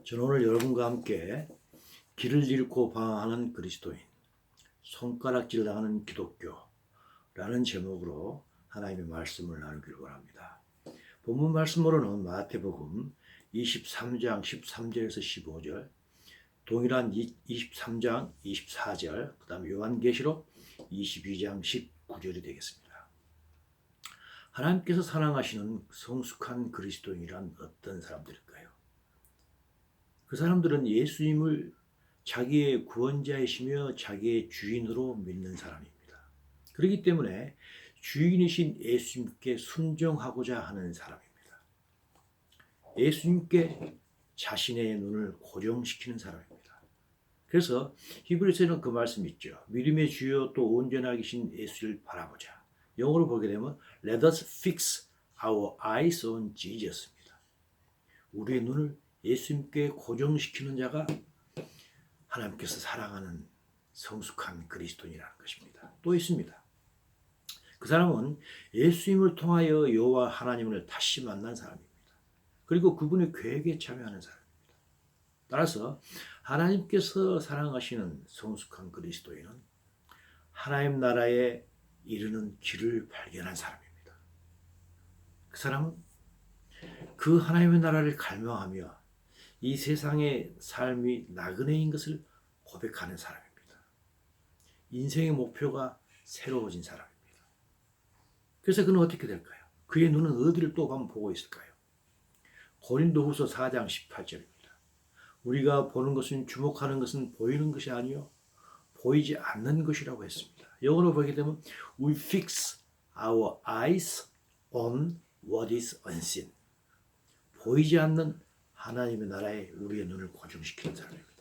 저는 오늘 여러분과 함께 길을 잃고 방황하는 그리스도인, 손가락질 당하는 기독교라는 제목으로 하나님의 말씀을 나누기를 원합니다. 본문 말씀으로는 마태복음 23장 13절에서 15절, 동일한 23장 24절, 그 다음에 요한계시록 22장 19절이 되겠습니다. 하나님께서 사랑하시는 성숙한 그리스도인이란 어떤 사람들일까요? 그 사람들은 예수님을 자기의 구원자이시며 자기의 주인으로 믿는 사람입니다. 그렇기 때문에 주인이신 예수님께 순종하고자 하는 사람입니다. 예수님께 자신의 눈을 고정시키는 사람입니다. 그래서 히브리서에는 그 말씀이 있죠. 믿음의 주요 또 온전하게 계신 예수를 바라보자. 영어로 보게 되면 Let us fix our eyes on Jesus입니다. 우리의 눈을 예수님께 고정시키는 자가 하나님께서 사랑하는 성숙한 그리스도인이라는 것입니다. 또 있습니다. 그 사람은 예수님을 통하여 여호와 하나님을 다시 만난 사람입니다. 그리고 그분의 계획에 참여하는 사람입니다. 따라서 하나님께서 사랑하시는 성숙한 그리스도인은 하나님 나라에 이르는 길을 발견한 사람입니다. 그 사람은 그 하나님의 나라를 갈망하며 이 세상의 삶이 나그네인 것을 고백하는 사람입니다. 인생의 목표가 새로워진 사람입니다. 그래서 그는 어떻게 될까요? 그의 눈은 어디를 또 한번 보고 있을까요? 고린도후서 4장 18절입니다. 우리가 보는 것은, 주목하는 것은 보이는 것이 아니요 보이지 않는 것이라고 했습니다. 영어로 보게 되면 We fix our eyes on what is unseen. 보이지 않는 하나님의 나라에 우리의 눈을 고정시키는 사람입니다.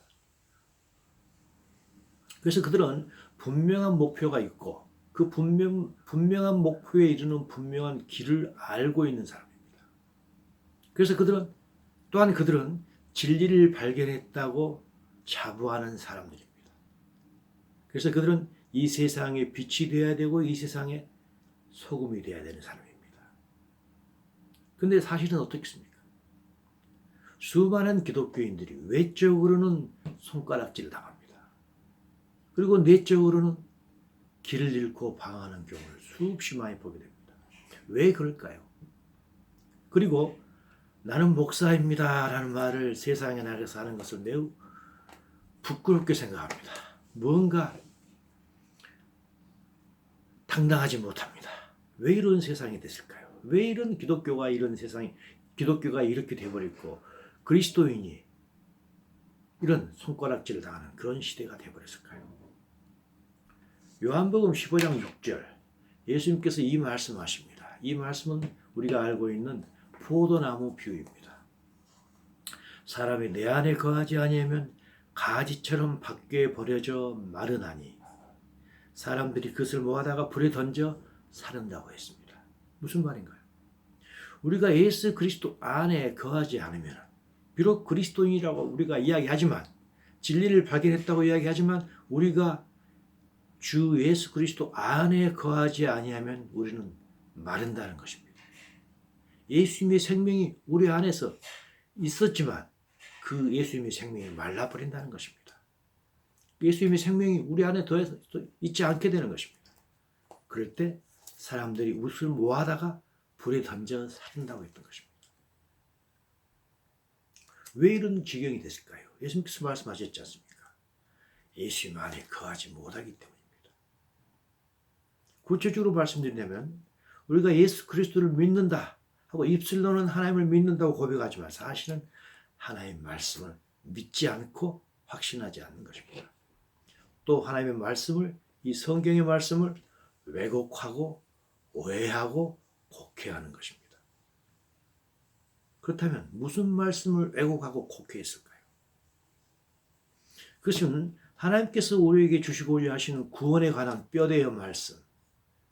그래서 그들은 분명한 목표가 있고 그 분명한 목표에 이르는 분명한 길을 알고 있는 사람입니다. 그래서 그들은 진리를 발견했다고 자부하는 사람들입니다. 그래서 그들은 이 세상의 빛이 되어야 되고 이 세상의 소금이 되어야 되는 사람입니다. 그런데 사실은 어떻겠습니까? 수많은 기독교인들이 외적으로는 손가락질을 당합니다. 그리고 내적으로는 길을 잃고 방황하는 경우를 수없이 많이 보게 됩니다. 왜 그럴까요? 그리고 나는 목사입니다 라는 말을 세상에 나가서 하는 것을 매우 부끄럽게 생각합니다. 뭔가 당당하지 못합니다. 왜 이런 세상이 됐을까요? 왜 이런 기독교가 이렇게 돼버렸고 그리스도인이 이런 손가락질을 당하는 그런 시대가 되어버렸을까요? 요한복음 15장 6절 예수님께서 이 말씀하십니다. 이 말씀은 우리가 알고 있는 포도나무 비유입니다. 사람이 내 안에 거하지 아니하면 가지처럼 밖에 버려져 마르나니 사람들이 그것을 모아다가 불에 던져 사른다고 했습니다. 무슨 말인가요? 우리가 예수 그리스도 안에 거하지 않으면 비록 그리스도인이라고 우리가 이야기하지만 진리를 발견했다고 이야기하지만 우리가 주 예수 그리스도 안에 거하지 아니하면 우리는 마른다는 것입니다. 예수님의 생명이 우리 안에서 있었지만 그 예수님의 생명이 말라버린다는 것입니다. 예수님의 생명이 우리 안에 더 있지 않게 되는 것입니다. 그럴 때 사람들이 웃을 모아다가 불에 던져 사른다고 했던 것입니다. 왜 이런 지경이 됐을까요? 예수님께서 말씀하셨지 않습니까? 예수님 안에 거하지 못하기 때문입니다. 구체적으로 말씀드리자면 우리가 예수 그리스도를 믿는다 하고 입술로는 하나님을 믿는다고 고백하지만 사실은 하나님의 말씀을 믿지 않고 확신하지 않는 것입니다. 또 하나님의 말씀을, 이 성경의 말씀을 왜곡하고 오해하고 곡해하는 것입니다. 그렇다면 무슨 말씀을 왜곡하고 곡해했을까요? 그것은 하나님께서 우리에게 주시고자 하시는 구원에 관한 뼈대의 말씀,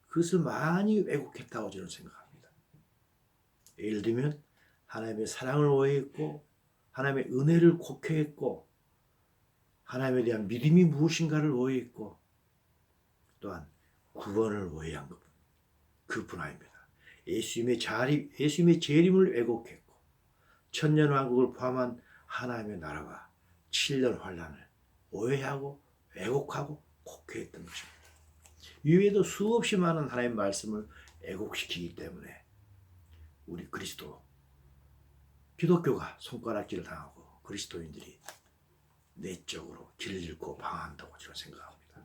그것을 많이 왜곡했다고 저는 생각합니다. 예를 들면 하나님의 사랑을 오해했고 하나님의 은혜를 곡해했고 하나님에 대한 믿음이 무엇인가를 오해했고 또한 구원을 오해한 그뿐 아닙니다. 예수님의 재림을 왜곡했고 천년왕국을 포함한 하나님의 나라와 7년 환란을 오해하고 왜곡하고 곡해했던 것입니다. 이외에도 수없이 많은 하나님의 말씀을 왜곡시키기 때문에 우리 기독교가 손가락질을 당하고 그리스도인들이 내적으로 길을 잃고 방황한다고 저는 생각합니다.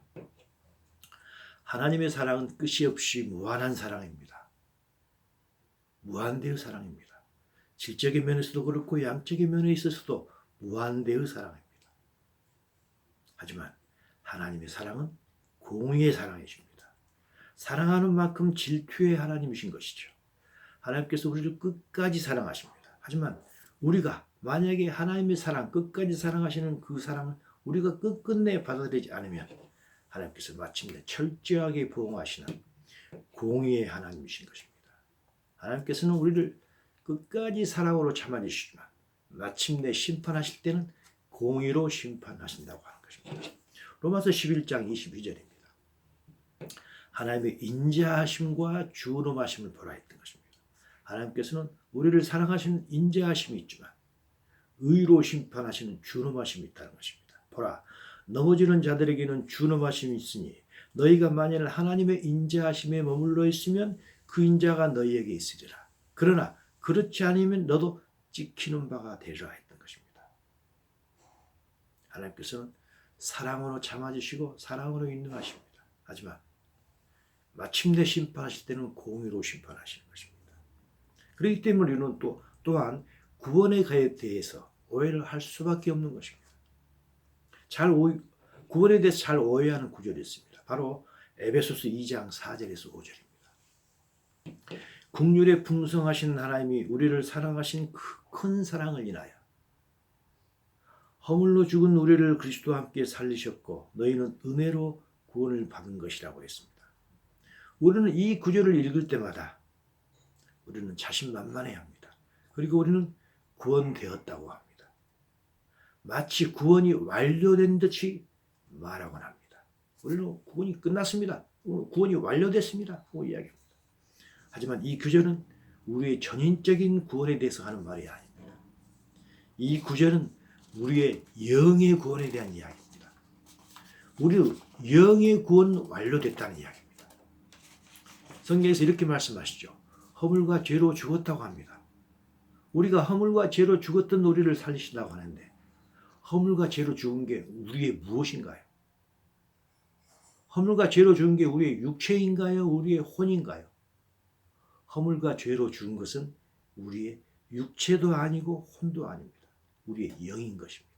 하나님의 사랑은 끝이 없이 무한한 사랑입니다. 무한대의 사랑입니다. 질적인 면에서도 그렇고 양적인 면에 있어서도 무한대의 사랑입니다. 하지만 하나님의 사랑은 공의의 사랑이십니다. 사랑하는 만큼 질투의 하나님이신 것이죠. 하나님께서 우리를 끝까지 사랑하십니다. 하지만 우리가 만약에 하나님의 사랑, 끝까지 사랑하시는 그 사랑을 우리가 끝끝내 받아들이지 않으면 하나님께서 마침내 철저하게 보응하시는 공의의 하나님이신 것입니다. 하나님께서는 우리를 끝까지 사랑으로 참아주시지만 마침내 심판하실 때는 공의로 심판하신다고 하는 것입니다. 로마서 11장 22절입니다. 하나님의 인자하심과 준엄하심을 보라 했던 것입니다. 하나님께서는 우리를 사랑하시는 인자하심이 있지만 의로 심판하시는 준엄하심이 있다는 것입니다. 보라, 넘어지는 자들에게는 준엄하심이 있으니 너희가 만일 하나님의 인자하심에 머물러 있으면 그 인자가 너희에게 있으리라. 그러나 그렇지 않으면 너도 찍히는 바가 되리라 했던 것입니다. 하나님께서는 사랑으로 참아주시고 사랑으로 인도하십니다. 하지만 마침내 심판하실 때는 공의로 심판하시는 것입니다. 그렇기 때문에 우리는 또한 구원에 대해서 오해를 할 수밖에 없는 것입니다. 구원에 대해서 잘 오해하는 구절이 있습니다. 바로 에베소서 2장 4절에서 5절입니다. 국률에 풍성하신 하나님이 우리를 사랑하신 그 큰 사랑을 인하여 허물로 죽은 우리를 그리스도와 함께 살리셨고 너희는 은혜로 구원을 받은 것이라고 했습니다. 우리는 이 구절을 읽을 때마다 우리는 자신만만해야 합니다. 그리고 우리는 구원되었다고 합니다. 마치 구원이 완료된 듯이 말하곤 합니다. 우리는 구원이 끝났습니다. 구원이 완료됐습니다. 하고 이야기합니다. 하지만 이 구절은 우리의 전인적인 구원에 대해서 하는 말이 아닙니다. 이 구절은 우리의 영의 구원에 대한 이야기입니다. 우리 영의 구원 완료됐다는 이야기입니다. 성경에서 이렇게 말씀하시죠. 허물과 죄로 죽었다고 합니다. 우리가 허물과 죄로 죽었던 우리를 살리신다고 하는데 허물과 죄로 죽은 게 우리의 무엇인가요? 허물과 죄로 죽은 게 우리의 육체인가요? 우리의 혼인가요? 허물과 죄로 죽은 것은 우리의 육체도 아니고 혼도 아닙니다. 우리의 영인 것입니다.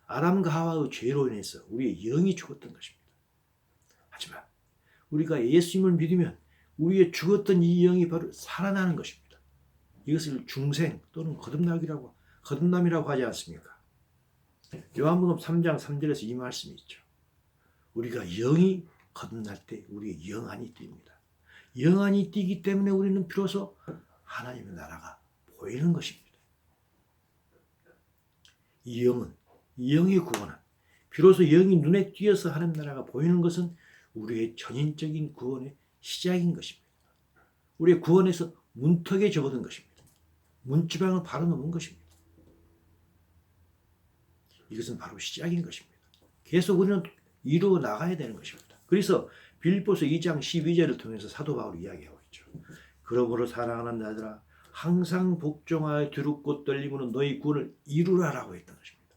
아담과 하와의 죄로 인해서 우리의 영이 죽었던 것입니다. 하지만 우리가 예수님을 믿으면 우리의 죽었던 이 영이 바로 살아나는 것입니다. 이것을 중생 또는 거듭남이라고 하지 않습니까? 요한복음 3장 3절에서 이 말씀이 있죠. 우리가 영이 거듭날 때 우리의 영안이 뜁니다. 영안이 뛰기 때문에 우리는 비로소 하나님의 나라가 보이는 것입니다. 이 영은, 이 영의 구원은 비로소 영이 눈에 띄어서 하나님 나라가 보이는 것은 우리의 전인적인 구원의 시작인 것입니다. 우리의 구원에서 문턱에 접어든 것입니다. 문지방을 바로 넘은 것입니다. 이것은 바로 시작인 것입니다. 계속 우리는 이루어 나가야 되는 것입니다. 그래서 빌립보서 2장 12절을 통해서 사도 바울이 이야기하고 있죠. 그러므로 사랑하는 자들아 항상 복종하여 두렵고 떨림으로 너희 구원을 이루라라고 했던 것입니다.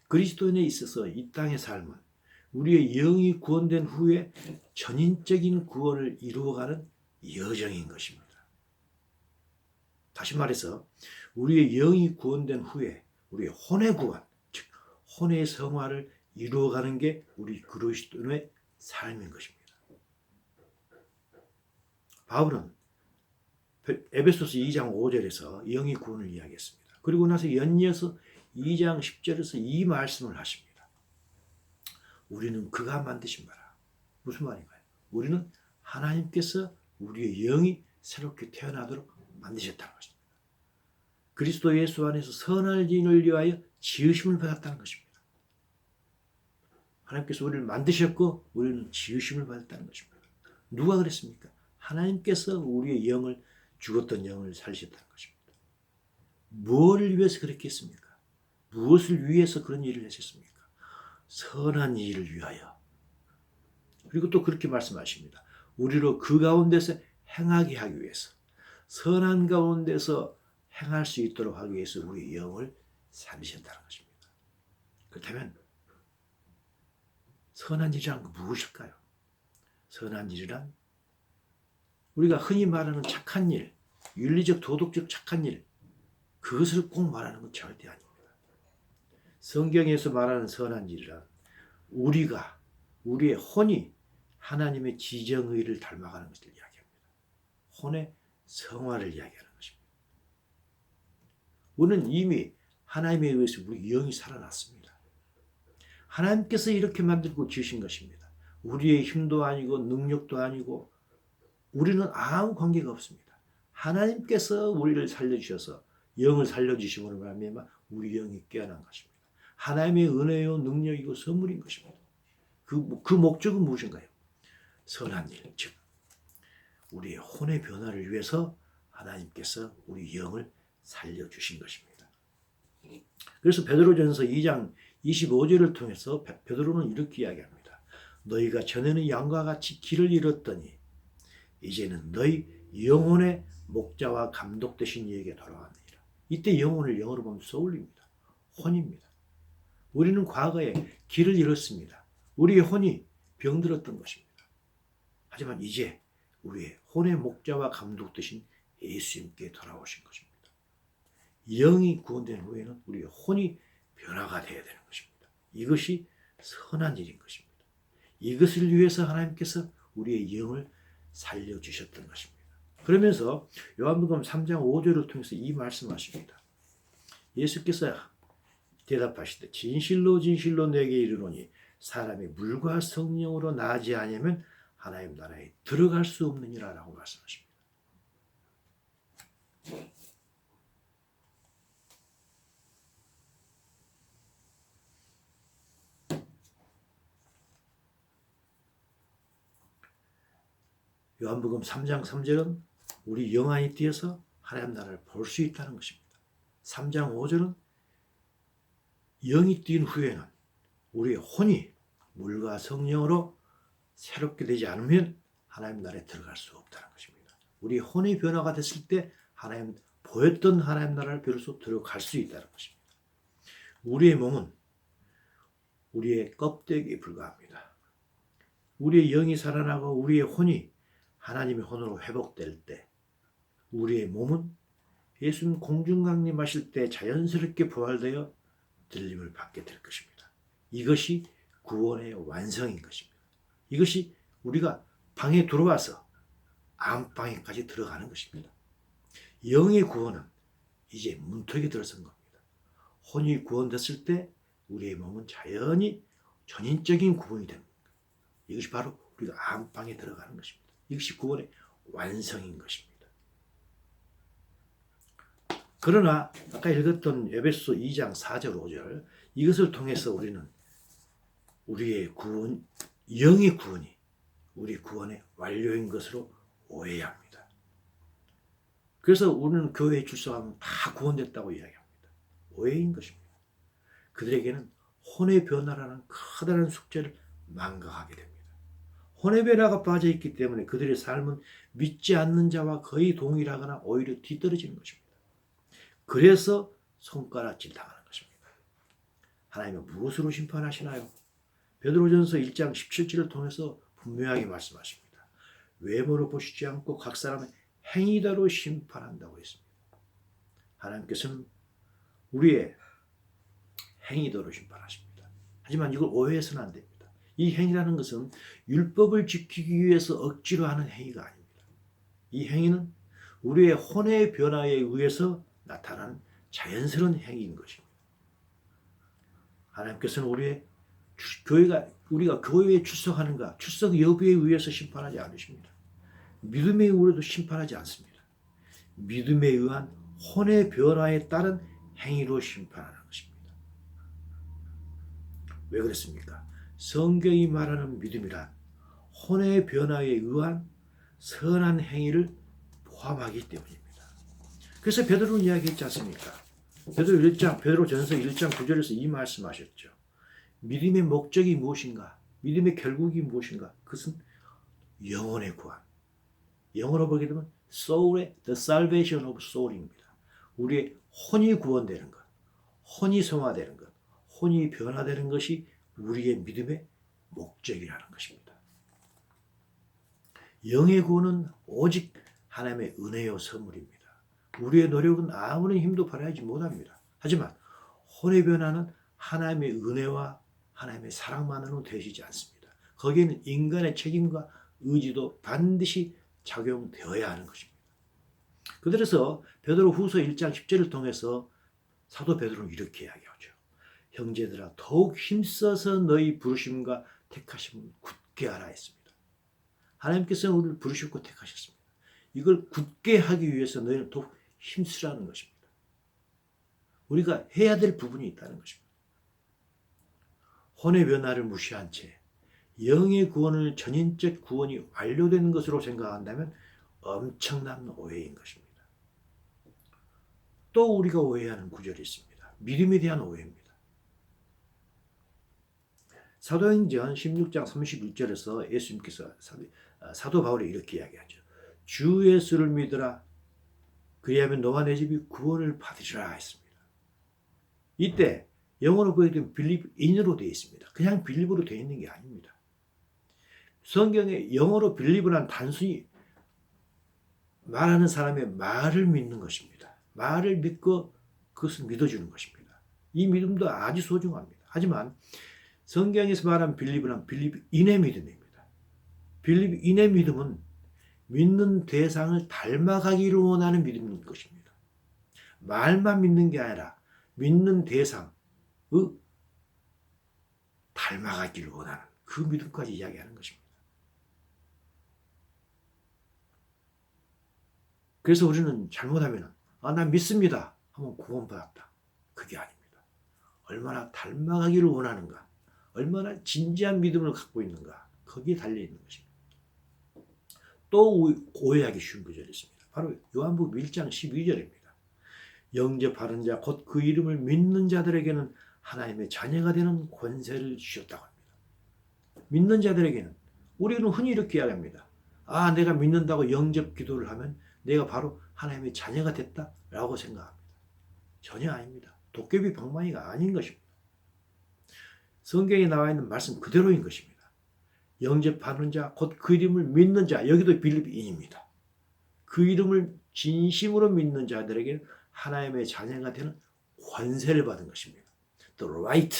그리스도인에 있어서 이 땅의 삶은 우리의 영이 구원된 후에 전인적인 구원을 이루어가는 여정인 것입니다. 다시 말해서 우리의 영이 구원된 후에 우리의 혼의 구원, 즉 혼의 성화를 이루어가는 게 우리 그리스도인의 삶인 것입니다. 바울은 에베소서 2장 5절에서 영의 구원을 이야기했습니다. 그리고 나서 연이어서 2장 10절에서 이 말씀을 하십니다. 우리는 그가 만드신 바라. 무슨 말인가요? 우리는 하나님께서 우리의 영이 새롭게 태어나도록 만드셨다는 것입니다. 그리스도 예수 안에서 선할 인을 위하여 지으심을 받았다는 것입니다. 하나님께서 우리를 만드셨고 우리는 지으심을 받았다는 것입니다. 누가 그랬습니까? 하나님께서 우리의 영을 죽었던 영을 살리셨다는 것입니다. 무엇을 위해서 그렇게 했습니까? 무엇을 위해서 그런 일을 하셨습니까? 선한 일을 위하여. 그리고 또 그렇게 말씀하십니다. 우리로 그 가운데서 행하게 하기 위해서, 선한 가운데서 행할 수 있도록 하기 위해서 우리 영을 살리셨다는 것입니다. 그렇다면 선한 일이란 무엇일까요? 선한 일이란 우리가 흔히 말하는 착한 일, 윤리적 도덕적 착한 일, 그것을 꼭 말하는 건 절대 아닙니다. 성경에서 말하는 선한 일이란 우리가 우리의 혼이 하나님의 지정의를 닮아가는 것을 이야기합니다. 혼의 성화를 이야기하는 것입니다. 우리는 이미 하나님에 의해서 우리 영이 살아났습니다. 하나님께서 이렇게 만들고 지으신 것입니다. 우리의 힘도 아니고 능력도 아니고 우리는 아무 관계가 없습니다. 하나님께서 우리를 살려주셔서 영을 살려주심으로 말미암아 우리 영이 깨어난 것입니다. 하나님의 은혜요 능력이고 선물인 것입니다. 그 목적은 무엇인가요? 선한 일, 즉 우리의 혼의 변화를 위해서 하나님께서 우리 영을 살려주신 것입니다. 그래서 베드로전서 2장 25절을 통해서 베드로는 이렇게 이야기합니다. 너희가 전에는 양과 같이 길을 잃었더니 이제는 너희 영혼의 목자와 감독 되신 이에게 돌아왔느니라. 이때 영혼을 영어로 보면 soul입니다. 혼입니다. 우리는 과거에 길을 잃었습니다. 우리의 혼이 병들었던 것입니다. 하지만 이제 우리의 혼의 목자와 감독 되신 예수님께 돌아오신 것입니다. 영이 구원된 후에는 우리의 혼이 변화가 되어야 되는 것입니다. 이것이 선한 일인 것입니다. 이것을 위해서 하나님께서 우리의 영을 살려주셨던 것입니다. 그러면서 요한복음 3장 5절을 통해서 이 말씀하십니다. 예수께서 대답하시되 진실로 진실로 내게 이르노니 사람이 물과 성령으로 나지 아니하면 하나님 나라에 들어갈 수 없느니라 라고 말씀하십니다. 요한복음 3장 3절은 우리 영 안에 뛰어서 하나님 나라를 볼 수 있다는 것입니다. 3장 5절은 영이 뛴 후에는 우리의 혼이 물과 성령으로 새롭게 되지 않으면 하나님 나라에 들어갈 수 없다는 것입니다. 우리 혼의 변화가 됐을 때 보였던 하나님 나라를 비로소 들어갈 수 있다는 것입니다. 우리의 몸은 우리의 껍데기에 불과합니다. 우리의 영이 살아나고 우리의 혼이 하나님의 혼으로 회복될 때 우리의 몸은 예수님 공중강림하실 때 자연스럽게 부활되어 들림을 받게 될 것입니다. 이것이 구원의 완성인 것입니다. 이것이 우리가 방에 들어와서 안방에까지 들어가는 것입니다. 영의 구원은 이제 문턱에 들어선 겁니다. 혼이 구원됐을 때 우리의 몸은 자연히 전인적인 구원이 됩니다. 이것이 바로 우리가 안방에 들어가는 것입니다. 이것이 구원의 완성인 것입니다. 그러나 아까 읽었던 에베소 2장 4절 5절 이것을 통해서 우리는 우리의 구원, 영의 구원이 우리 구원의 완료인 것으로 오해합니다. 그래서 우리는 교회에 출석하면 다 구원됐다고 이야기합니다. 오해인 것입니다. 그들에게는 혼의 변화라는 커다란 숙제를 망각하게 됩니다. 혼의 변화가 빠져있기 때문에 그들의 삶은 믿지 않는 자와 거의 동일하거나 오히려 뒤떨어지는 것입니다. 그래서 손가락질 당하는 것입니다. 하나님은 무엇으로 심판하시나요? 베드로전서 1장 17절을 통해서 분명하게 말씀하십니다. 외모로 보시지 않고 각 사람의 행위대로 심판한다고 했습니다. 하나님께서는 우리의 행위대로 심판하십니다. 하지만 이걸 오해해서는 안 됩니다. 이 행위라는 것은 율법을 지키기 위해서 억지로 하는 행위가 아닙니다. 이 행위는 우리의 혼의 변화에 의해서 나타나는 자연스러운 행위인 것입니다. 하나님께서는 우리가 교회에 출석하는가, 출석 여부에 의해서 심판하지 않으십니다. 믿음에 의해도 심판하지 않습니다. 믿음에 의한 혼의 변화에 따른 행위로 심판하는 것입니다. 왜 그렇습니까? 성경이 말하는 믿음이란 혼의 변화에 의한 선한 행위를 포함하기 때문입니다. 그래서 베드로는 이야기했지 않습니까? 베드로전서 1장 9절에서 이 말씀하셨죠. 믿음의 목적이 무엇인가? 믿음의 결국이 무엇인가? 그것은 영혼의 구원. 영어로 보게 되면 soul의 the salvation of soul입니다. 우리의 혼이 구원되는 것, 혼이 성화되는 것, 혼이 변화되는 것이 우리의 믿음의 목적이라는 것입니다. 영의 구원은 오직 하나님의 은혜요 선물입니다. 우리의 노력은 아무런 힘도 발휘하지 못합니다. 하지만 혼의 변화는 하나님의 은혜와 하나님의 사랑만으로는 되시지 않습니다. 거기에는 인간의 책임과 의지도 반드시 작용되어야 하는 것입니다. 그래서 베드로 후서 1장 10절을 통해서 사도 베드로는 이렇게 이야기하죠. 형제들아 더욱 힘써서 너희 부르심과 택하심을 굳게 하라 했습니다. 하나님께서는 우리를 부르셨고 택하셨습니다. 이걸 굳게 하기 위해서 너희는 더욱 힘쓰라는 것입니다. 우리가 해야 될 부분이 있다는 것입니다. 혼의 변화를 무시한 채 영의 구원을 전인적 구원이 완료된 것으로 생각한다면 엄청난 오해인 것입니다. 또 우리가 오해하는 구절이 있습니다. 믿음에 대한 오해입니다. 사도행전 16장 31절에서 예수님께서 사도 바울이 이렇게 이야기하죠. 주 예수를 믿으라. 그리하면 너와 내 집이 구원을 받으리라 했습니다. 이때 영어로 보게 되면 believe in으로 되어 있습니다. 그냥 believe로 되어 있는 게 아닙니다. 성경에 영어로 believe란 단순히 말하는 사람의 말을 믿는 것입니다. 말을 믿고 그것을 믿어주는 것입니다. 이 믿음도 아주 소중합니다. 하지만 성경에서 말하는 believe란 believe in의 믿음입니다. believe in의 믿음은 믿는 대상을 닮아가기를 원하는 믿음인 것입니다. 말만 믿는 게 아니라 믿는 대상의 닮아가기를 원하는 그 믿음까지 이야기하는 것입니다. 그래서 우리는 잘못하면 난 믿습니다 하면 구원받았다. 그게 아닙니다. 얼마나 닮아가기를 원하는가, 얼마나 진지한 믿음을 갖고 있는가, 거기에 달려있는 것입니다. 또 오해하기 쉬운 구절이 있습니다. 바로 요한복음 1장 12절입니다. 영접하는 자 곧 그 이름을 믿는 자들에게는 하나님의 자녀가 되는 권세를 주셨다고 합니다. 믿는 자들에게는, 우리는 흔히 이렇게 이야기합니다. 내가 믿는다고 영접 기도를 하면 내가 바로 하나님의 자녀가 됐다라고 생각합니다. 전혀 아닙니다. 도깨비 방망이가 아닌 것입니다. 성경에 나와 있는 말씀 그대로인 것입니다. 영접하는 자, 곧 그 이름을 믿는 자, 여기도 빌립인입니다. 그 이름을 진심으로 믿는 자들에게는 하나님의 자녀가 되는 권세를 받은 것입니다. The right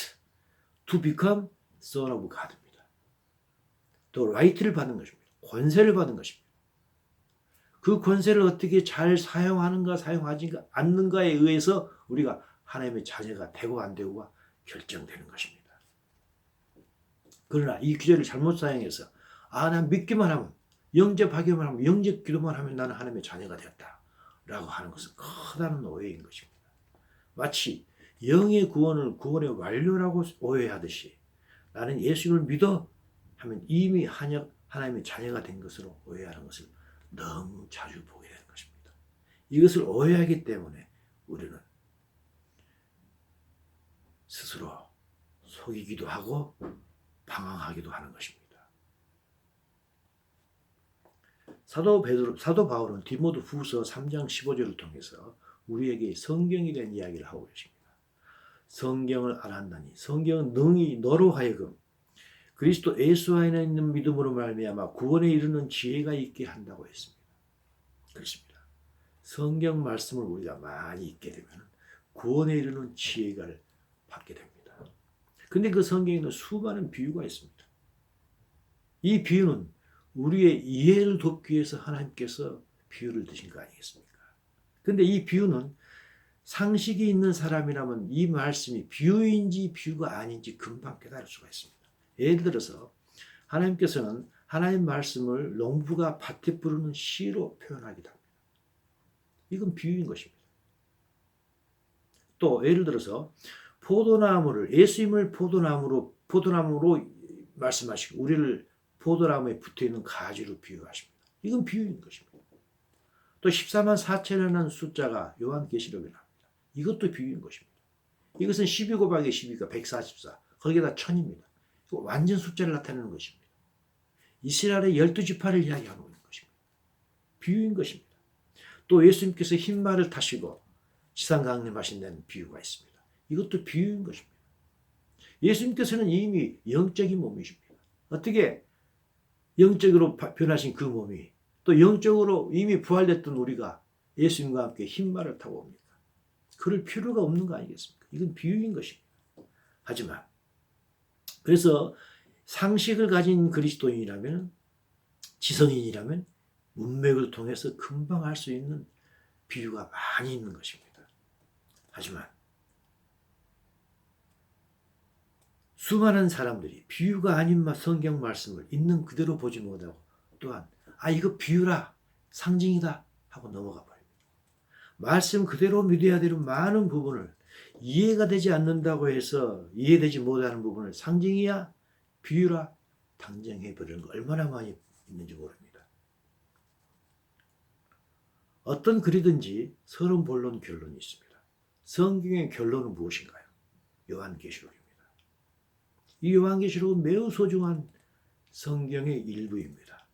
to become son of God입니다. The right를 받은 것입니다. 권세를 받은 것입니다. 그 권세를 어떻게 잘 사용하는가 사용하지 않는가에 의해서 우리가 하나님의 자녀가 되고 안 되고가 결정되는 것입니다. 그러나 이 구절을 잘못 사용해서 난 믿기만 하면, 영접하기만 하면, 영접 기도만 하면 나는 하나님의 자녀가 되었다 라고 하는 것은 커다란 오해인 것입니다. 마치 영의 구원을 구원의 완료라고 오해하듯이 나는 예수를 믿어 하면 이미 하나님의 자녀가 된 것으로 오해하는 것을 너무 자주 보게 되는 것입니다. 이것을 오해하기 때문에 우리는 스스로 속이기도 하고 방황하기도 하는 것입니다. 사도 바울은 디모데 후서 3장 15절을 통해서 우리에게 성경에 대한 이야기를 하고 계십니다. 성경을 알았나니 성경은 능히 너로 하여금 그리스도 예수 안에 있는 믿음으로 말미암아 구원에 이르는 지혜가 있게 한다고 했습니다. 그렇습니다. 성경 말씀을 우리가 많이 읽게 되면 구원에 이르는 지혜를 받게 됩니다. 근데 그 성경에는 수많은 비유가 있습니다. 이 비유는 우리의 이해를 돕기 위해서 하나님께서 비유를 드신 거 아니겠습니까? 근데 이 비유는 상식이 있는 사람이라면 이 말씀이 비유인지 비유가 아닌지 금방 깨달을 수가 있습니다. 예를 들어서 하나님께서는 하나님 말씀을 농부가 밭에 뿌리는 씨로 표현하기도 합니다. 이건 비유인 것입니다. 또 예를 들어서 포도나무를, 예수님을 포도나무로 말씀하시고 우리를 포도나무에 붙어있는 가지로 비유하십니다. 이건 비유인 것입니다. 또 14만 4천이라는 숫자가 요한계시록에 나옵니다. 이것도 비유인 것입니다. 이것은 12 곱하기 12가 144, 거기에다 1000입니다. 완전 숫자를 나타내는 것입니다. 이스라엘의 12지파를 이야기하고 있는 것입니다. 비유인 것입니다. 또 예수님께서 흰 말을 타시고 지상 강림하신 데는 비유가 있습니다. 이것도 비유인 것입니다. 예수님께서는 이미 영적인 몸이십니다. 어떻게 영적으로 변하신 그 몸이 또 영적으로 이미 부활됐던 우리가 예수님과 함께 흰 말을 타고 옵니까? 그럴 필요가 없는 거 아니겠습니까? 이건 비유인 것입니다. 하지만 그래서 상식을 가진 그리스도인이라면, 지성인이라면 문맥을 통해서 금방 알 수 있는 비유가 많이 있는 것입니다. 하지만 수많은 사람들이 비유가 아닌 성경 말씀을 있는 그대로 보지 못하고 또한 이거 비유라, 상징이다 하고 넘어가 버립니다. 말씀 그대로 믿어야 되는 많은 부분을 이해가 되지 않는다고 해서 이해되지 못하는 부분을 상징이야, 비유라 단정해버리는 거 얼마나 많이 있는지 모릅니다. 어떤 글이든지 서론, 본론, 결론이 있습니다. 성경의 결론은 무엇인가요? 요한계시록입니다. 이 요한계시록은 매우 소중한 성경의 일부입니다.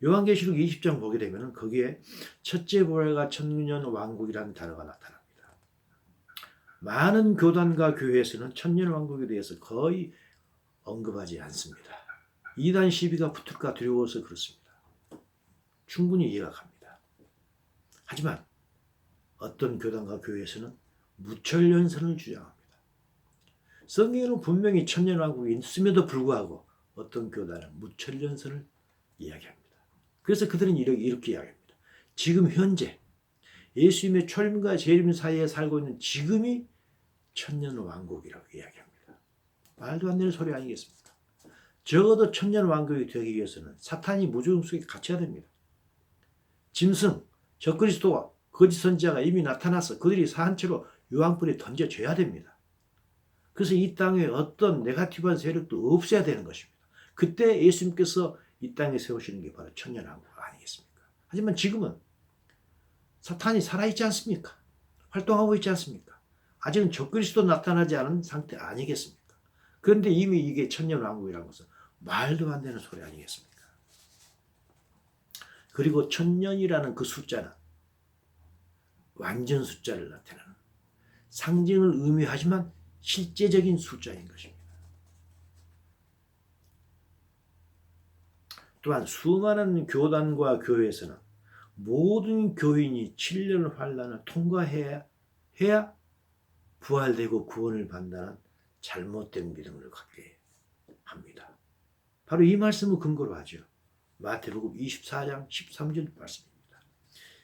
요한계시록 20장 보게 되면 거기에 첫째 부활과 천년 왕국이라는 단어가 나타납니다. 많은 교단과 교회에서는 천년 왕국에 대해서 거의 언급하지 않습니다. 이단 시비가 붙을까 두려워서 그렇습니다. 충분히 이해가 갑니다. 하지만 어떤 교단과 교회에서는 무천년선을 주장합니다. 성경에는 분명히 천년왕국이 있음에도 불구하고 어떤 교단은 무천년선을 이야기합니다. 그래서 그들은 이렇게 이야기합니다. 지금 현재 예수님의 초림과 재림 사이에 살고 있는 지금이 천년왕국이라고 이야기합니다. 말도 안 되는 소리 아니겠습니까? 적어도 천년왕국이 되기 위해서는 사탄이 무저음 속에 갇혀야 됩니다. 짐승, 적그리스도와 거짓 선지자가 이미 나타나서 그들이 사한채로 유황불에 던져져야 됩니다. 그래서 이 땅에 어떤 네거티브한 세력도 없어야 되는 것입니다. 그때 예수님께서 이 땅에 세우시는 게 바로 천년왕국 아니겠습니까? 하지만 지금은 사탄이 살아있지 않습니까? 활동하고 있지 않습니까? 아직은 적그리스도 나타나지 않은 상태 아니겠습니까? 그런데 이미 이게 천년왕국이라는 것은 말도 안 되는 소리 아니겠습니까? 그리고 천년이라는 그 숫자는 완전 숫자를 나타내는 상징을 의미하지만 실제적인 숫자인 것입니다. 또한 수많은 교단과 교회에서는 모든 교인이 7년 환란을 통과해야 부활되고 구원을 받는다는 잘못된 믿음을 갖게 합니다. 바로 이 말씀을 근거로 하죠. 마태복음 24장 13절 말씀입니다.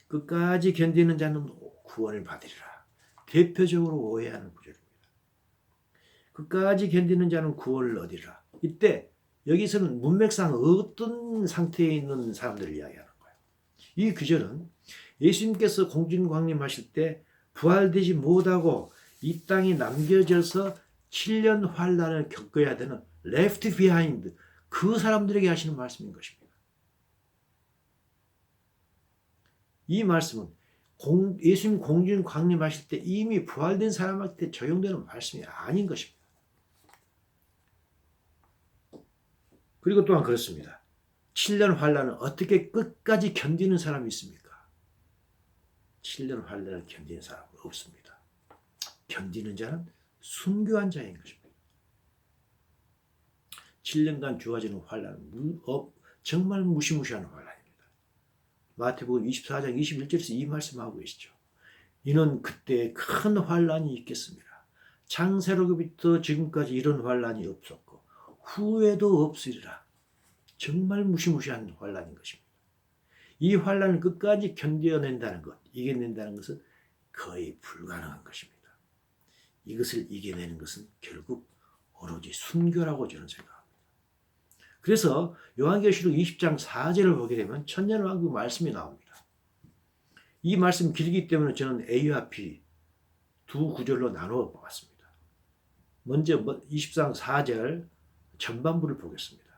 끝까지 견디는 자는 구원을 받으리라. 대표적으로 오해하는 구절입니다. 끝까지 견디는 자는 구원을 얻으리라. 이때 여기서는 문맥상 어떤 상태에 있는 사람들을 이야기하는 거예요. 이 구절은 예수님께서 공중광림하실 때 부활되지 못하고 이 땅에 남겨져서 7년 환란을 겪어야 되는 left behind 그 사람들에게 하시는 말씀인 것입니다. 이 말씀은 예수님 공중광림하실 때 이미 부활된 사람한테 적용되는 말씀이 아닌 것입니다. 그리고 또한 그렇습니다. 7년 환란을 어떻게 끝까지 견디는 사람이 있습니까? 7년 환란을 견디는 사람은 없습니다. 견디는 자는 순교한 자인 것입니다. 7년간 주어지는 환란은 정말 무시무시한 환란입니다. 마태복음 24장 21절에서 이 말씀하고 계시죠. 이는 그때 큰 환란이 있겠습니다. 창세로부터 지금까지 이런 환란이 없었고 후에도 없으리라. 정말 무시무시한 환란인 것입니다. 이 환란을 끝까지 견뎌낸다는 것, 이겨낸다는 것은 거의 불가능한 것입니다. 이것을 이겨내는 것은 결국 오로지 순교라고 저는 생각합니다. 그래서 요한계시록 20장 4절을 보게 되면 천년왕국 말씀이 나옵니다. 이 말씀 길기 때문에 저는 A와 B 두 구절로 나누어 보았습니다. 먼저 20장 4절 전반부를 보겠습니다.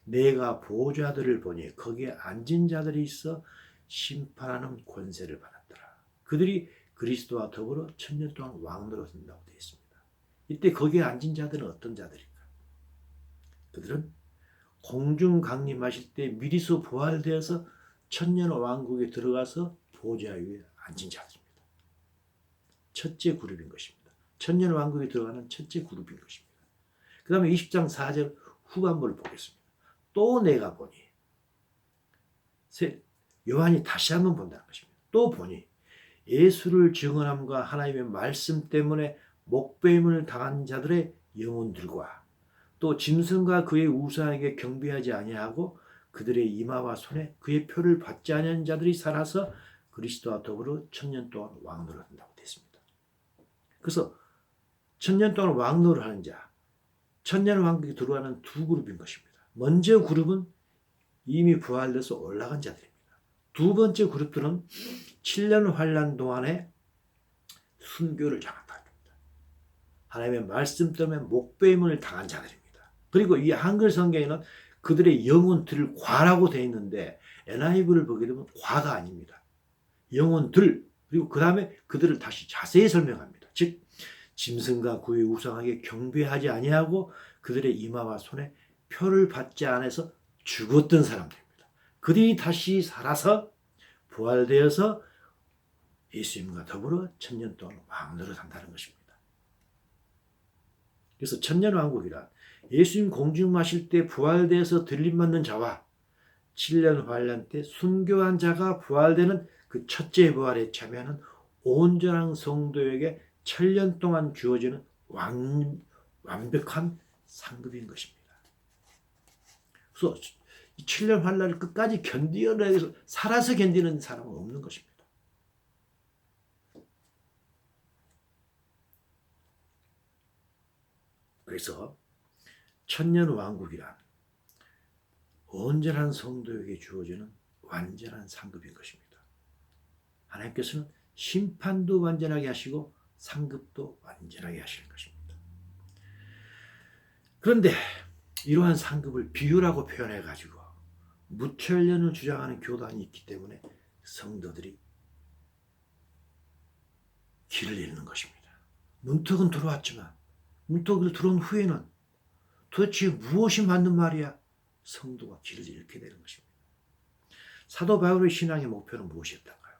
내가 보좌들을 보니 거기에 앉은 자들이 있어 심판하는 권세를 받았더라. 그들이 그리스도와 더불어 천년 동안 왕노릇 한다고 되어 있습니다. 이때 거기에 앉은 자들은 어떤 자들일까? 그들은 공중 강림하실 때 미리서 부활되어서 천년 왕국에 들어가서 보좌 위에 앉은 자들입니다. 첫째 그룹인 것입니다. 천년 왕국에 들어가는 첫째 그룹인 것입니다. 그 다음에 20장 4절 후반부를 보겠습니다. 또 내가 보니, 요한이 다시 한번 본다는 것입니다. 또 보니 예수를 증언함과 하나님의 말씀 때문에 목배임을 당한 자들의 영혼들과 또 짐승과 그의 우상에게 경배하지 아니하고 그들의 이마와 손에 그의 표를 받지 아니하는 자들이 살아서 그리스도와 더불어 천년 동안 왕노를 한다고 되어 있습니다. 그래서 천년 동안 왕노를 하는 자, 천년 왕국에 들어가는 두 그룹인 것입니다. 먼저 그룹은 이미 부활돼서 올라간 자들입니다. 두 번째 그룹들은 7년 환란 동안에 순교를 당했다. 하나님의 말씀 때문에 목배임을 당한 자들입니다. 그리고 이 한글 성경에는 그들의 영혼들을 과라고 되어 있는데 NIV를 보게 되면 과가 아닙니다. 영혼들, 그리고 그 다음에 그들을 다시 자세히 설명합니다. 즉 짐승과 그의 우상에게 경배하지 아니하고 그들의 이마와 손에 표를 받지 않아서 죽었던 사람들입니다. 그들이 다시 살아서 부활되어서 예수님과 더불어 천년 동안 왕노릇 한다는 것입니다. 그래서 천년왕국이란 예수님 공중마실 때 부활되어서 들림받는 자와 7년 환란 때 순교한 자가 부활되는 그 첫째 부활에 참여하는 온전한 성도에게 천년 동안 주어지는 완벽한 상급인 것입니다. 그래서 7년 환란을 끝까지 견디어내서 살아서 견디는 사람은 없는 것입니다. 그래서 천년 왕국이란 온전한 성도에게 주어지는 완전한 상급인 것입니다. 하나님께서는 심판도 완전하게 하시고 상급도 완전하게 하시는 것입니다. 그런데 이러한 상급을 비유라고 표현해가지고 무천년을 주장하는 교단이 있기 때문에 성도들이 길을 잃는 것입니다. 문턱은 들어왔지만 문턱을 들어온 후에는 도대체 무엇이 맞는 말이야? 성도가 길을 잃게 되는 것입니다. 사도 바울의 신앙의 목표는 무엇이었던가요?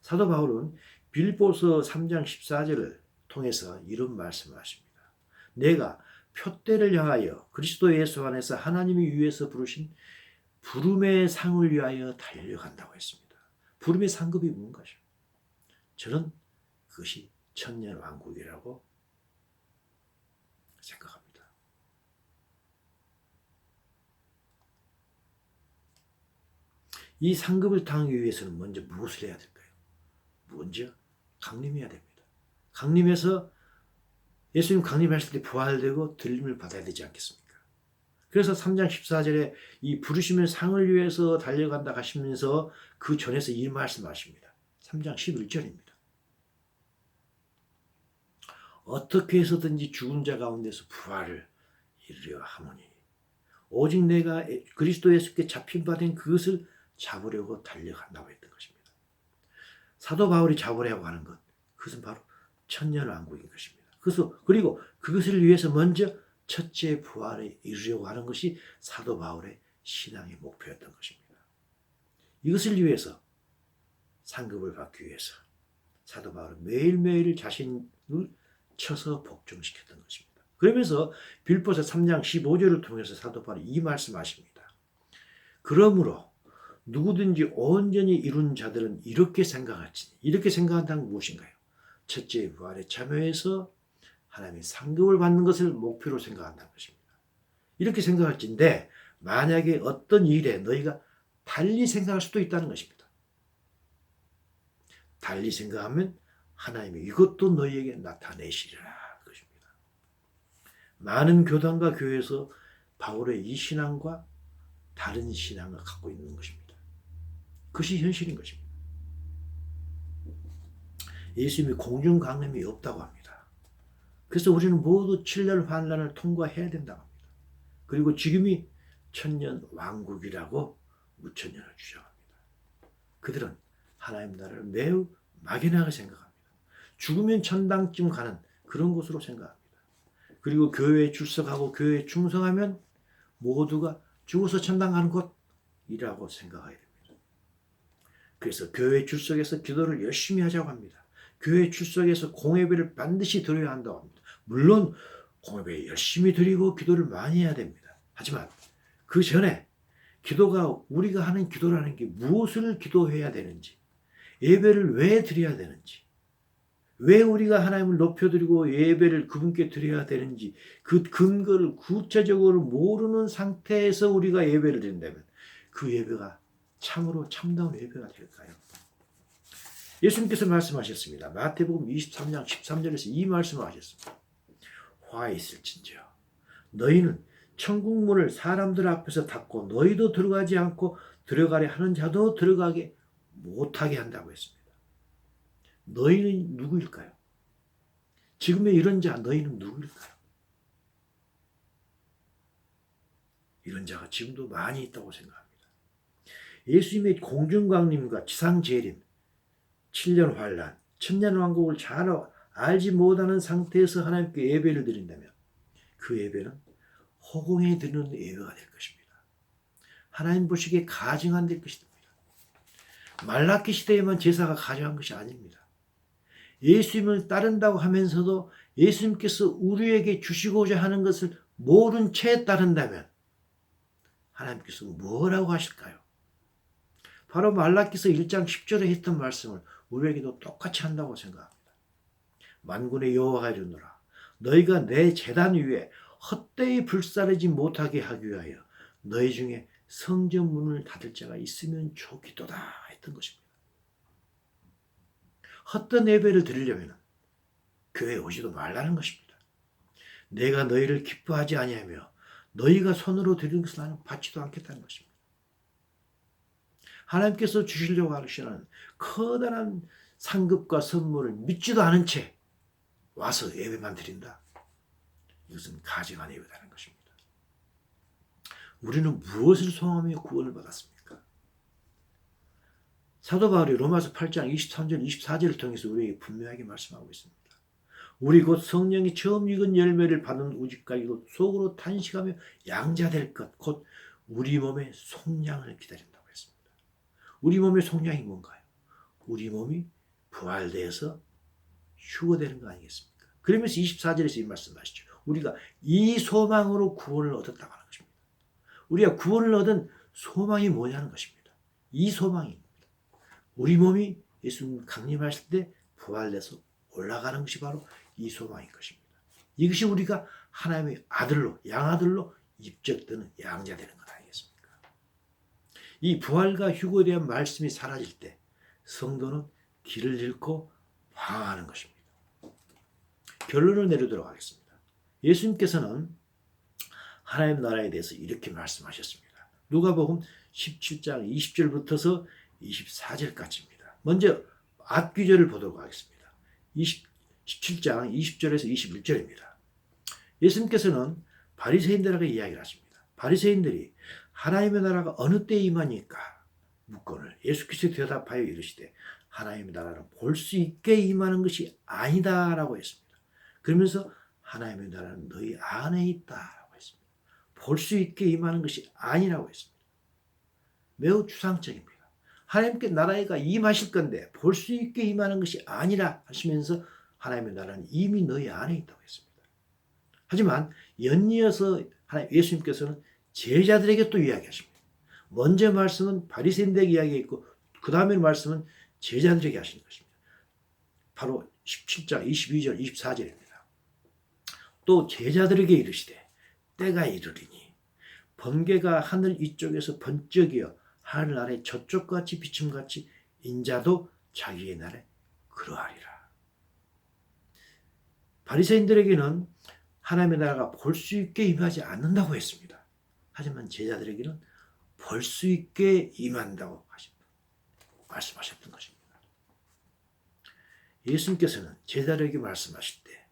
사도 바울은 빌립보서 3장 14절을 통해서 이런 말씀을 하십니다. 내가 표대를 향하여 그리스도 예수 안에서 하나님이 위에서 부르신 부름의 상을 위하여 달려간다고 했습니다. 부름의 상급이 뭔가요? 저는 그것이 천년 왕국이라고 생각합니다. 이 상급을 당하기 위해서는 먼저 무엇을 해야 될까요? 먼저 강림해야 됩니다. 강림해서 예수님 강림하실 때 부활되고 들림을 받아야 되지 않겠습니까? 그래서 3장 14절에 이 부르심의 상을 위해서 달려간다 하시면서 그 전에서 이 말씀하십니다. 3장 11절입니다. 어떻게 해서든지 죽은 자 가운데서 부활을 이루려 하노니 오직 내가 그리스도 예수께 잡힌 바 된 그것을 잡으려고 달려간다고 했던 것입니다. 사도 바울이 잡으려고 하는 것, 그것은 바로 천년왕국인 것입니다. 그리고 그것을 위해서 먼저 첫째 부활에 이르려고 하는 것이 사도 바울의 신앙의 목표였던 것입니다. 이것을 위해서 상급을 받기 위해서 사도 바울은 매일매일 자신을 쳐서 복종시켰던 것입니다. 그러면서 빌립보서 3장 15절을 통해서 사도 바울이 이 말씀하십니다. 그러므로 누구든지 온전히 이룬 자들은 이렇게 생각할지니, 이렇게 생각한다는 무엇인가요? 첫째 부활에 참여해서 하나님의 상급을 받는 것을 목표로 생각한다는 것입니다. 이렇게 생각할진데 만약에 어떤 일에 너희가 달리 생각할 수도 있다는 것입니다. 달리 생각하면 하나님이 이것도 너희에게 나타내시리라 것입니다. 많은 교단과 교회에서 바울의 이 신앙과 다른 신앙을 갖고 있는 것입니다. 그것이 현실인 것입니다. 예수님이 공중 강림이 없다고 합니다. 그래서 우리는 모두 7년 환란을 통과해야 된다고 합니다. 그리고 지금이 천년 왕국이라고 무천년을 주장합니다. 그들은 하나님 나라를 매우 막연하게 생각합니다. 죽으면 천당쯤 가는 그런 곳으로 생각합니다. 그리고 교회에 출석하고 교회에 충성하면 모두가 죽어서 천당 가는 곳이라고 생각해야 됩니다. 그래서 교회 출석해서 기도를 열심히 하자고 합니다. 교회 출석해서 공예배를 반드시 드려야 한다고 합니다. 물론 공예배 열심히 드리고 기도를 많이 해야 됩니다. 하지만 그 전에 기도가 우리가 하는 기도라는 게 무엇을 기도해야 되는지, 예배를 왜 드려야 되는지, 왜 우리가 하나님을 높여드리고 예배를 그분께 드려야 되는지 그 근거를 구체적으로 모르는 상태에서 우리가 예배를 드린다면 그 예배가 참으로 참다운 예배가 될까요? 예수님께서 말씀하셨습니다. 마태복음 23장 13절에서 이 말씀을 하셨습니다. 화 있을진저 너희는 천국 문을 사람들 앞에서 닫고 너희도 들어가지 않고 들어가려 하는 자도 들어가게 못하게 한다고 했습니다. 너희는 누구일까요? 지금의 이런 자 너희는 누구일까요? 이런 자가 지금도 많이 있다고 생각합니다. 예수님의 공중강림과 지상재림, 7년 환란, 천년 왕국을 잘 알지 못하는 상태에서 하나님께 예배를 드린다면 그 예배는 허공에 드리는 예배가 될 것입니다. 하나님 보시기에 가증한 될 것입니다. 말라기 시대에만 제사가 가증한 것이 아닙니다. 예수님을 따른다고 하면서도 예수님께서 우리에게 주시고자 하는 것을 모른 채 따른다면 하나님께서 뭐라고 하실까요? 바로 말라기서 1장 10절에 했던 말씀을 우리에게도 똑같이 한다고 생각합니다. 만군의 여호와가 이르노라 너희가 내 제단 위에 헛되이 불사르지 못하게 하기 위하여 너희 중에 성전 문을 닫을 자가 있으면 좋기도다 했던 것입니다. 헛된 예배를 드리려면 교회에 오지도 말라는 것입니다. 내가 너희를 기뻐하지 아니하며 너희가 손으로 드리는 것을 나는 받지도 않겠다는 것입니다. 하나님께서 주시려고 하시는 커다란 상급과 선물을 믿지도 않은 채 와서 예배만 드린다. 이것은 가증한 예배라는 것입니다. 우리는 무엇을 소망하며 구원을 받았습니까? 사도 바울이 로마서 8장 23절 24절을 통해서 우리에게 분명하게 말씀하고 있습니다. 우리 곧 성령이 처음 익은 열매를 받은 우직가이고 속으로 탄식하며 양자될 것 곧 우리 몸의 속량을 기다린다고 했습니다. 우리 몸의 속량이 뭔가요? 우리 몸이 부활되어서 휴거되는 거 아니겠습니까? 그러면서 24절에서 이 말씀하시죠. 우리가 이 소망으로 구원을 얻었다고 하는 것입니다. 우리가 구원을 얻은 소망이 뭐냐는 것입니다. 이 소망입니다. 우리 몸이 예수님 강림하실 때 부활돼서 올라가는 것이 바로 이 소망인 것입니다. 이것이 우리가 하나님의 아들로 양아들로 입적되는 양자되는 것 아니겠습니까? 이 부활과 휴거에 대한 말씀이 사라질 때 성도는 길을 잃고 방황하는 것입니다. 결론을 내리도록 하겠습니다. 예수님께서는 하나님 나라에 대해서 이렇게 말씀하셨습니다. 누가복음 17장 20절부터서 24절까지입니다. 먼저 앞귀절을 보도록 하겠습니다. 17장 20절에서 21절입니다. 예수님께서는 바리새인들에게 이야기를 하십니다. 바리새인들이 하나님의 나라가 어느 때에 임하니까 묻거늘 예수께서 대답하여 이르시되 하나님의 나라는 볼 수 있게 임하는 것이 아니다라고 했습니다. 그러면서 하나님의 나라는 너희 안에 있다라고 했습니다. 볼 수 있게 임하는 것이 아니라고 했습니다. 매우 추상적입니다. 하나님께 나라가 임하실 건데 볼 수 있게 임하는 것이 아니라 하시면서 하나님의 나라는 이미 너희 안에 있다고 했습니다. 하지만 연이어서 예수님께서는 제자들에게 또 이야기하십니다. 먼저 말씀은 바리새인들에게 이야기했고 그 다음에 말씀은 제자들에게 하시는 것입니다. 바로 17장 22절 24절입니다. 또 제자들에게 이르시되 때가 이르리니 번개가 하늘 이쪽에서 번쩍이어 하늘 아래 저쪽같이 비춤같이 인자도 자기의 날에 그러하리라. 바리새인들에게는 하나님의 나라가 볼 수 있게 임하지 않는다고 했습니다. 하지만 제자들에게는 볼 수 있게 임한다고 말씀하셨던 것입니다. 예수님께서는 제자들에게 말씀하실 때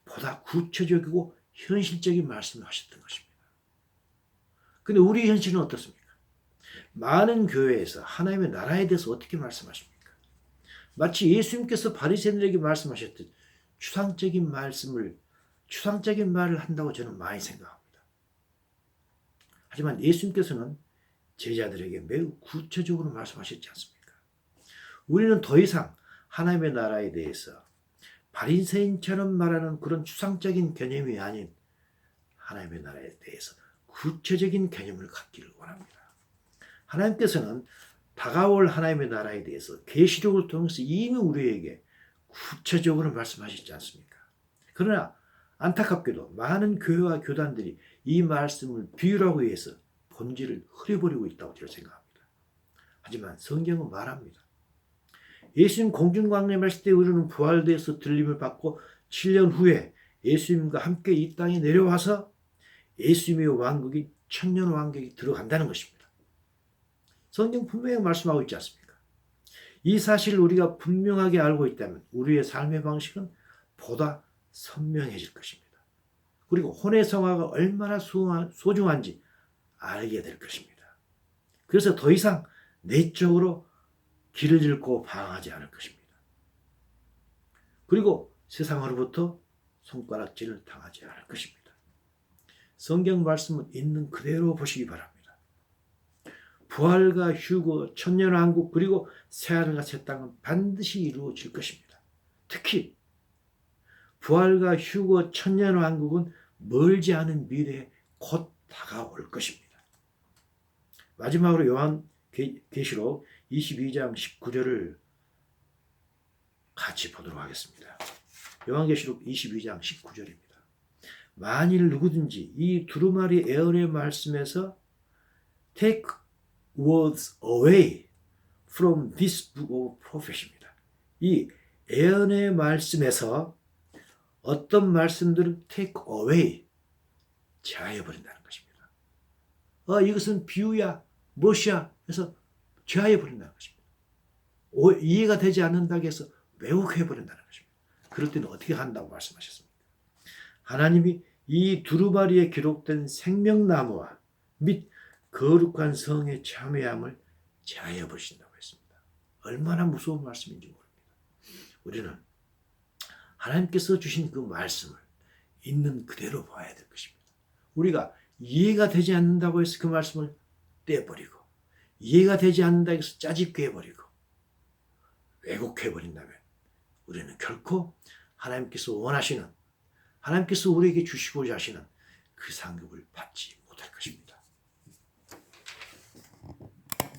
보다 구체적이고 현실적인 말씀을 하셨던 것입니다. 그런데 우리 현실은 어떻습니까? 많은 교회에서 하나님의 나라에 대해서 어떻게 말씀하십니까? 마치 예수님께서 바리새인들에게 말씀하셨듯 추상적인 말을 한다고 저는 많이 생각합니다. 하지만 예수님께서는 제자들에게 매우 구체적으로 말씀하셨지 않습니까? 우리는 더 이상 하나님의 나라에 대해서 바리새인처럼 말하는 그런 추상적인 개념이 아닌 하나님의 나라에 대해서 구체적인 개념을 갖기를 원합니다. 하나님께서는 다가올 하나님의 나라에 대해서 계시록을 통해서 이미 우리에게 구체적으로 말씀하셨지 않습니까? 그러나 안타깝게도 많은 교회와 교단들이 이 말씀을 비유라고 해서 본질을 흐려버리고 있다고 저는 생각합니다. 하지만 성경은 말합니다. 예수님 공중광림하실 때 우리는 부활되어서 들림을 받고 7년 후에 예수님과 함께 이 땅에 내려와서 예수님의 왕국이 천년 왕국이 들어간다는 것입니다. 성경 분명히 말씀하고 있지 않습니까? 이 사실을 우리가 분명하게 알고 있다면 우리의 삶의 방식은 보다 선명해질 것입니다. 그리고 혼의 성화가 얼마나 소중한지 알게 될 것입니다. 그래서 더 이상 내적으로 길을 잃고 방황하지 않을 것입니다. 그리고 세상으로부터 손가락질을 당하지 않을 것입니다. 성경 말씀은 있는 그대로 보시기 바랍니다. 부활과 휴거, 천년왕국 그리고 새하늘과 새 땅은 반드시 이루어질 것입니다. 특히 부활과 휴거, 천년왕국은 멀지 않은 미래에 곧 다가올 것입니다. 마지막으로 요한계시록 22장 19절을 같이 보도록 하겠습니다. 요한계시록 22장 19절입니다. 만일 누구든지 이 두루마리 예언의 말씀에서 take words away from this book of prophecy입니다. 이 예언의 말씀에서 어떤 말씀들은 take away, 제하여버린다는 것입니다. 이것은 비유야, 무엇이야 해서 제하여버린다는 것입니다. 이해가 되지 않는다고 해서 왜곡해버린다는 것입니다. 그럴 때는 어떻게 한다고 말씀하셨습니까? 하나님이 이 두루마리에 기록된 생명나무와 및 거룩한 성의 참여함을 제하여 버리신다고 했습니다. 얼마나 무서운 말씀인지 모릅니다. 우리는 하나님께서 주신 그 말씀을 있는 그대로 봐야 될 것입니다. 우리가 이해가 되지 않는다고 해서 그 말씀을 떼버리고 이해가 되지 않는다고 해서 짜집게 해버리고 왜곡해버린다면 우리는 결코 하나님께서 원하시는 하나님께서 우리에게 주시고자 하시는 그 상급을 받지 못할 것입니다.